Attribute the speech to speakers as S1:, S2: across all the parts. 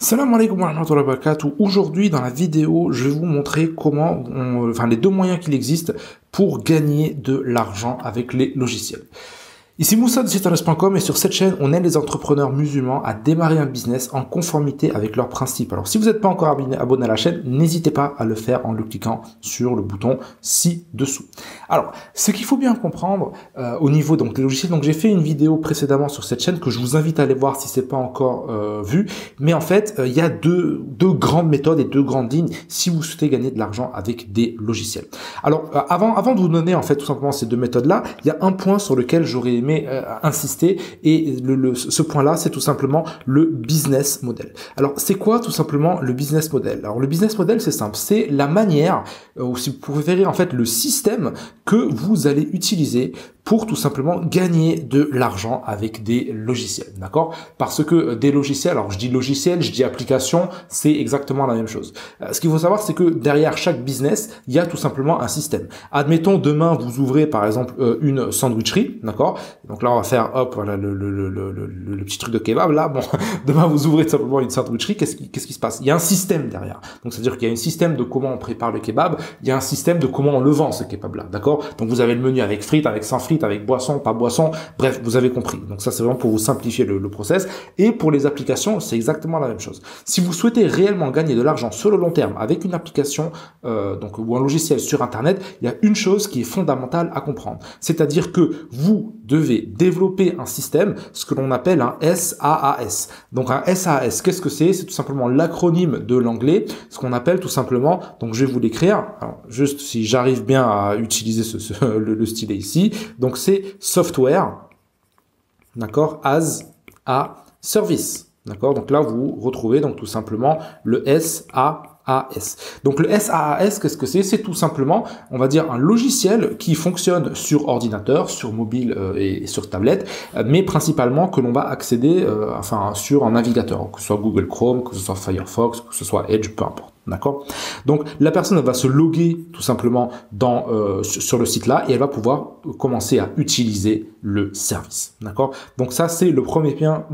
S1: Salam alaikum wa rahmatullahi wa barakatuh. Aujourd'hui, dans la vidéo, je vais vous montrer les deux moyens qu'il existe pour gagner de l'argent avec les logiciels. Ici Moussa de siteinternet.com et sur cette chaîne, on aide les entrepreneurs musulmans à démarrer un business en conformité avec leurs principes. Alors, si vous n'êtes pas encore abonné à la chaîne, n'hésitez pas à le faire en le cliquant sur le bouton ci-dessous. Alors, ce qu'il faut bien comprendre au niveau des logiciels, j'ai fait une vidéo précédemment sur cette chaîne que je vous invite à aller voir si c'est pas encore vu. Mais en fait, il y a deux grandes méthodes et deux grandes lignes si vous souhaitez gagner de l'argent avec des logiciels. Alors, avant de vous donner en fait tout simplement ces deux méthodes-là, il y a un point sur lequel j'aurais insister et ce point-là, c'est tout simplement le business model. Alors, c'est quoi tout simplement le business model? Alors, le business model, c'est simple, c'est la manière, ou si vous préférez en fait le système que vous allez utiliser pour tout simplement gagner de l'argent avec des logiciels, d'accord? Parce que des logiciels, alors je dis logiciel, je dis application, c'est exactement la même chose. Ce qu'il faut savoir, c'est que derrière chaque business, il y a tout simplement un système. Admettons, demain, vous ouvrez par exemple une sandwicherie, d'accord? Donc là, on va faire, hop, voilà, le petit truc de kebab, là, bon, demain, vous ouvrez tout simplement une sandwicherie, qu'est-ce qui se passe? Il y a un système derrière. Donc, c'est-à-dire qu'il y a un système de comment on prépare le kebab, il y a un système de comment on le vend, ce kebab-là, d'accord? Donc, vous avez le menu avec frites, avec sans frites, avec boisson, pas boisson, bref, vous avez compris. Donc, ça, c'est vraiment pour vous simplifier le process. Et pour les applications, c'est exactement la même chose. Si vous souhaitez réellement gagner de l'argent sur le long terme avec une application, ou un logiciel sur Internet, il y a une chose qui est fondamentale à comprendre. C'est-à-dire que vous devez développer un système, ce que l'on appelle un SaaS. Donc un SaaS, qu'est-ce que c'est? C'est tout simplement l'acronyme de l'anglais, ce qu'on appelle tout simplement, donc je vais vous l'écrire, juste si j'arrive bien à utiliser le stylet ici, donc c'est Software, d'accord, as a Service, d'accord, donc là vous retrouvez donc tout simplement le SaaS. Donc le SaaS, qu'est-ce que c'est? C'est tout simplement, on va dire, un logiciel qui fonctionne sur ordinateur, sur mobile et sur tablette, mais principalement que l'on va accéder sur un navigateur, que ce soit Google Chrome, que ce soit Firefox, que ce soit Edge, peu importe. D'accord? Donc la personne va se loguer tout simplement sur le site là et elle va pouvoir commencer à utiliser le service. D'accord? Donc ça c'est le premier point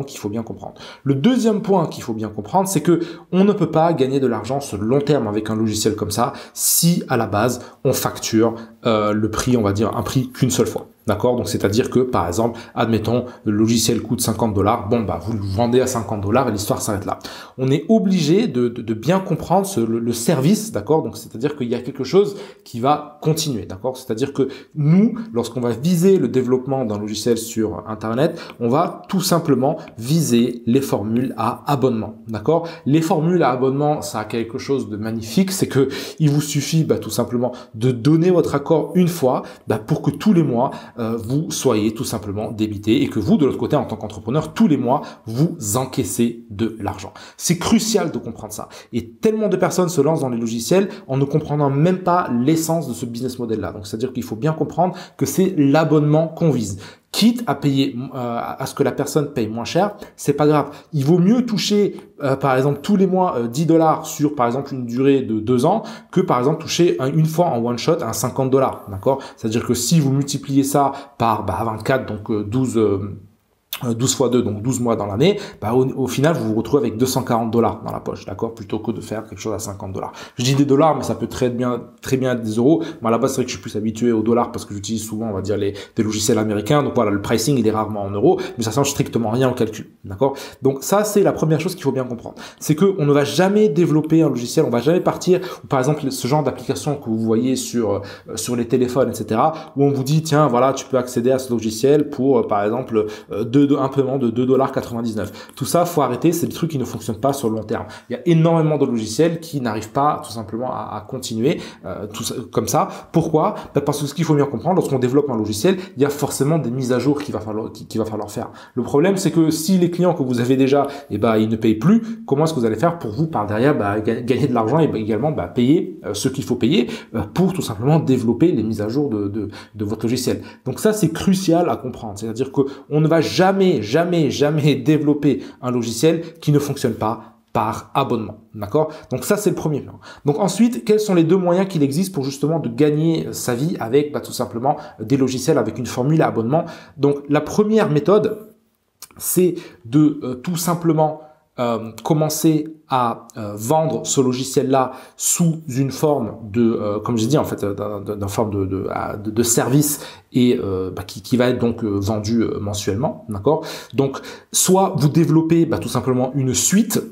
S1: qu'il faut bien comprendre. Le deuxième point qu'il faut bien comprendre, c'est que on ne peut pas gagner de l'argent sur le long terme avec un logiciel comme ça si à la base on facture le prix, on va dire un prix qu'une seule fois. D'accord? Donc, c'est-à-dire que, par exemple, admettons, le logiciel coûte $50. Bon, vous le vendez à $50 et l'histoire s'arrête là. On est obligé de bien comprendre le service, d'accord? Donc, c'est-à-dire qu'il y a quelque chose qui va continuer, d'accord? C'est-à-dire que nous, lorsqu'on va viser le développement d'un logiciel sur Internet, on va tout simplement viser les formules à abonnement, d'accord? Les formules à abonnement, ça a quelque chose de magnifique, c'est que il vous suffit, tout simplement de donner votre accord une fois, pour que tous les mois, vous soyez tout simplement débité et que vous, de l'autre côté, en tant qu'entrepreneur, tous les mois, vous encaissez de l'argent. C'est crucial de comprendre ça. Et tellement de personnes se lancent dans les logiciels en ne comprenant même pas l'essence de ce business model-là. Donc, c'est-à-dire qu'il faut bien comprendre que c'est l'abonnement qu'on vise. Quitte à payer, à ce que la personne paye moins cher, c'est pas grave. Il vaut mieux toucher, par exemple, tous les mois $10 sur, par exemple, une durée de 2 ans, que par exemple toucher une fois en one shot un $50, d'accord? C'est-à-dire que si vous multipliez ça par 24, donc 12 fois 2, donc 12 mois dans l'année, au final, vous vous retrouvez avec $240 dans la poche, d'accord? Plutôt que de faire quelque chose à $50. Je dis des dollars, mais ça peut très bien être des euros. Moi, à la base, c'est vrai que je suis plus habitué aux dollars parce que j'utilise souvent, on va dire, des logiciels américains. Donc voilà, le pricing, il est rarement en euros, mais ça change strictement rien au calcul, d'accord? Donc ça, c'est la première chose qu'il faut bien comprendre. C'est que on ne va jamais développer un logiciel, on va jamais partir, par exemple, ce genre d'application que vous voyez sur les téléphones, etc., où on vous dit, tiens, voilà, tu peux accéder à ce logiciel pour, par exemple, un paiement de $2,99. Tout ça, faut arrêter, c'est des trucs qui ne fonctionnent pas sur le long terme. Il y a énormément de logiciels qui n'arrivent pas tout simplement à continuer comme ça. Pourquoi? Parce que ce qu'il faut bien comprendre, lorsqu'on développe un logiciel, il y a forcément des mises à jour qu'il va falloir faire. Le problème, c'est que si les clients que vous avez déjà, ils ne payent plus, comment est-ce que vous allez faire pour vous, par derrière, gagner de l'argent et également payer ce qu'il faut payer pour tout simplement développer les mises à jour de votre logiciel. Donc ça, c'est crucial à comprendre. C'est-à-dire que on ne va jamais développer un logiciel qui ne fonctionne pas par abonnement, d'accord? Donc ça, c'est le premier point. Donc ensuite, quels sont les deux moyens qu'il existe pour justement de gagner sa vie avec tout simplement des logiciels avec une formule à abonnement? Donc la première méthode, c'est de tout simplement commencer à vendre ce logiciel-là sous une forme de, comme j'ai dit en fait, d'une forme de service et qui va être donc vendu mensuellement, d'accord. Donc, soit vous développez tout simplement une suite,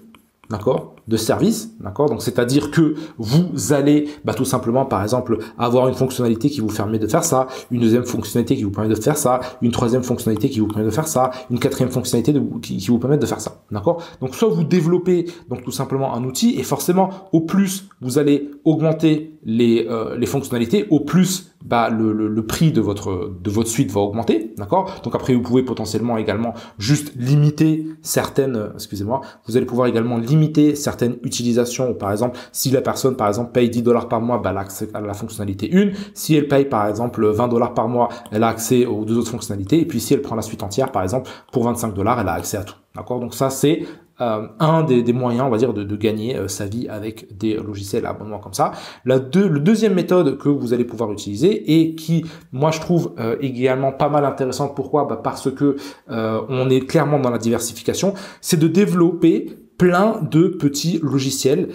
S1: d'accord, de services, d'accord. Donc, c'est-à-dire que vous allez tout simplement, par exemple, avoir une fonctionnalité qui vous permet de faire ça, une deuxième fonctionnalité qui vous permet de faire ça, une troisième fonctionnalité qui vous permet de faire ça, une quatrième fonctionnalité qui vous permet de faire ça, d'accord. Donc, soit vous développez donc tout simplement un outil et forcément, au plus vous allez augmenter les fonctionnalités, au plus le prix de votre suite va augmenter, d'accord. Donc après, vous pouvez potentiellement également juste limiter certaines, excusez-moi, vous allez pouvoir également limiter certaines utilisations. Par exemple, si la personne, par exemple, paye $10 par mois, elle a accès à la fonctionnalité 1. Si elle paye, par exemple, $20 par mois, elle a accès aux deux autres fonctionnalités. Et puis, si elle prend la suite entière, par exemple, pour $25, elle a accès à tout, d'accord. Donc ça, c'est un des moyens, on va dire, de gagner sa vie avec des logiciels à abonnement comme ça. Le deuxième méthode que vous allez pouvoir utiliser et qui, moi, je trouve également pas mal intéressante. Pourquoi? Parce que on est clairement dans la diversification. C'est de développer plein de petits logiciels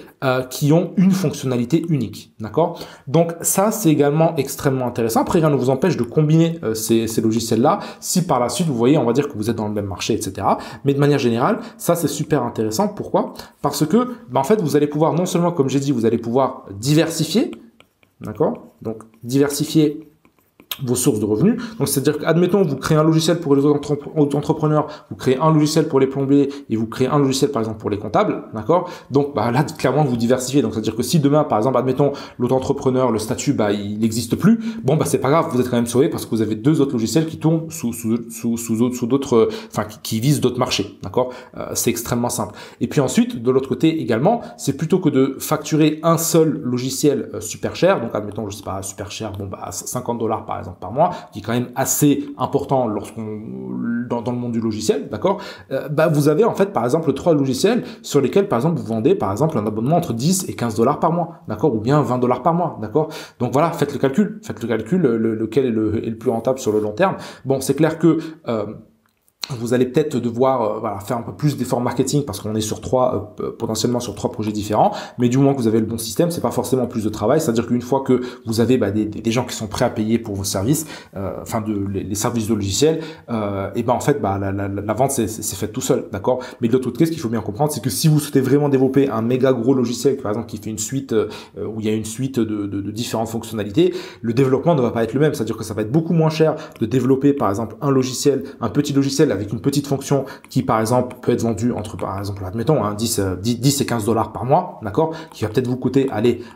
S1: qui ont une fonctionnalité unique, d'accord. Donc ça, c'est également extrêmement intéressant. Après, rien ne vous empêche de combiner ces logiciels-là si par la suite, vous voyez, on va dire que vous êtes dans le même marché, etc. Mais de manière générale, ça, c'est super intéressant. Pourquoi? Parce que, en fait, vous allez pouvoir, non seulement, comme j'ai dit, vous allez pouvoir diversifier, d'accord. Donc, diversifier vos sources de revenus. Donc, c'est-à-dire qu'admettons, vous créez un logiciel pour les autres entrepreneurs, vous créez un logiciel pour les plombiers et vous créez un logiciel, par exemple, pour les comptables, d'accord? Donc, là, clairement, vous diversifiez. Donc, c'est-à-dire que si demain, par exemple, admettons, l'autre entrepreneur, le statut, il n'existe plus, bon, c'est pas grave, vous êtes quand même sauvé parce que vous avez deux autres logiciels qui tournent sous d'autres, qui visent d'autres marchés, d'accord? C'est extrêmement simple. Et puis ensuite, de l'autre côté également, c'est plutôt que de facturer un seul logiciel super cher, donc, admettons, je sais pas, super cher, $50 par exemple par mois, qui est quand même assez important dans le monde du logiciel, d'accord. Vous avez en fait par exemple 3 logiciels sur lesquels par exemple vous vendez par exemple un abonnement entre 10 et $15 par mois, d'accord, ou bien $20 par mois, d'accord. Donc voilà, faites le calcul, lequel est le plus rentable sur le long terme. Bon, c'est clair que vous allez peut-être devoir faire un peu plus d'efforts marketing parce qu'on est sur potentiellement sur 3 projets différents, mais du moment que vous avez le bon système, c'est pas forcément plus de travail. C'est-à-dire qu'une fois que vous avez des gens qui sont prêts à payer pour vos services, les services de logiciels, en fait la vente c'est fait tout seul, d'accord. Mais de l'autre côté, ce qu'il faut bien comprendre, c'est que si vous souhaitez vraiment développer un méga gros logiciel, par exemple qui fait une suite où il y a une suite de différentes fonctionnalités, le développement ne va pas être le même. C'est-à-dire que ça va être beaucoup moins cher de développer par exemple un petit logiciel avec une petite fonction qui, par exemple, peut être vendue entre, par exemple, admettons, 10 et $15 par mois, d'accord, qui va peut-être vous coûter,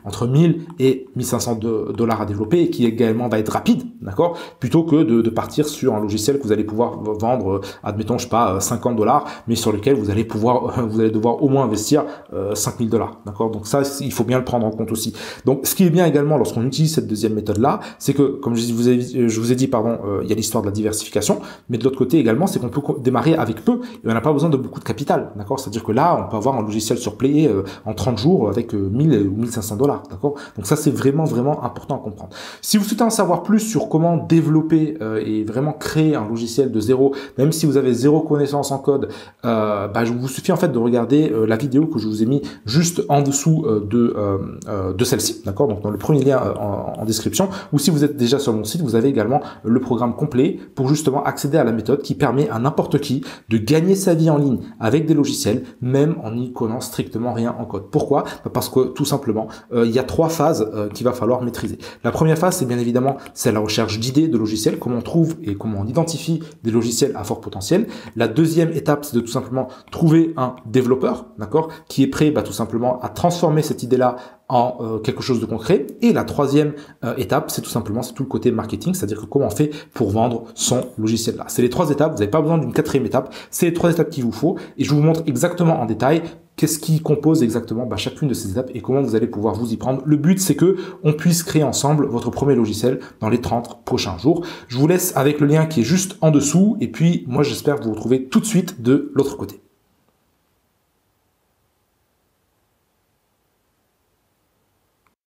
S1: entre 1000 et 1500 $ à développer et qui également va être rapide, d'accord, plutôt que de partir sur un logiciel que vous allez pouvoir vendre, admettons, je sais pas, $50, mais sur lequel vous allez devoir au moins investir $5000, d'accord. Donc ça, il faut bien le prendre en compte aussi. Donc, ce qui est bien également lorsqu'on utilise cette deuxième méthode-là, c'est que, comme je vous ai dit, il y a l'histoire de la diversification, mais de l'autre côté également, c'est qu'on peut démarrer avec peu et on n'a pas besoin de beaucoup de capital, d'accord. C'est-à-dire que là, on peut avoir un logiciel sur Play en 30 jours avec 1000 ou 1500 $, d'accord. Donc ça, c'est vraiment important à comprendre. Si vous souhaitez en savoir plus sur comment développer et vraiment créer un logiciel de zéro, même si vous avez zéro connaissance en code, je vous suffit en fait de regarder la vidéo que je vous ai mis juste en dessous de celle-ci, d'accord. Donc dans le premier lien en description, ou si vous êtes déjà sur mon site, vous avez également le programme complet pour justement accéder à la méthode qui permet à n'importe qui de gagner sa vie en ligne avec des logiciels, même en n'y connaissant strictement rien en code. Pourquoi? Parce que tout simplement, il y a 3 phases qu'il va falloir maîtriser. La première phase, c'est bien évidemment, c'est la recherche d'idées de logiciels, comment on trouve et comment on identifie des logiciels à fort potentiel. La deuxième étape, c'est de tout simplement trouver un développeur, d'accord, qui est prêt tout simplement à transformer cette idée-là en quelque chose de concret. Et la troisième étape, c'est tout le côté marketing, c'est-à-dire que comment on fait pour vendre son logiciel là. C'est les 3 étapes, vous n'avez pas besoin d'une 4e étape, c'est les 3 étapes qu'il vous faut et je vous montre exactement en détail qu'est-ce qui compose exactement chacune de ces étapes et comment vous allez pouvoir vous y prendre. Le but, c'est que on puisse créer ensemble votre premier logiciel dans les 30 prochains jours. Je vous laisse avec le lien qui est juste en dessous et puis moi, j'espère vous retrouver tout de suite de l'autre côté.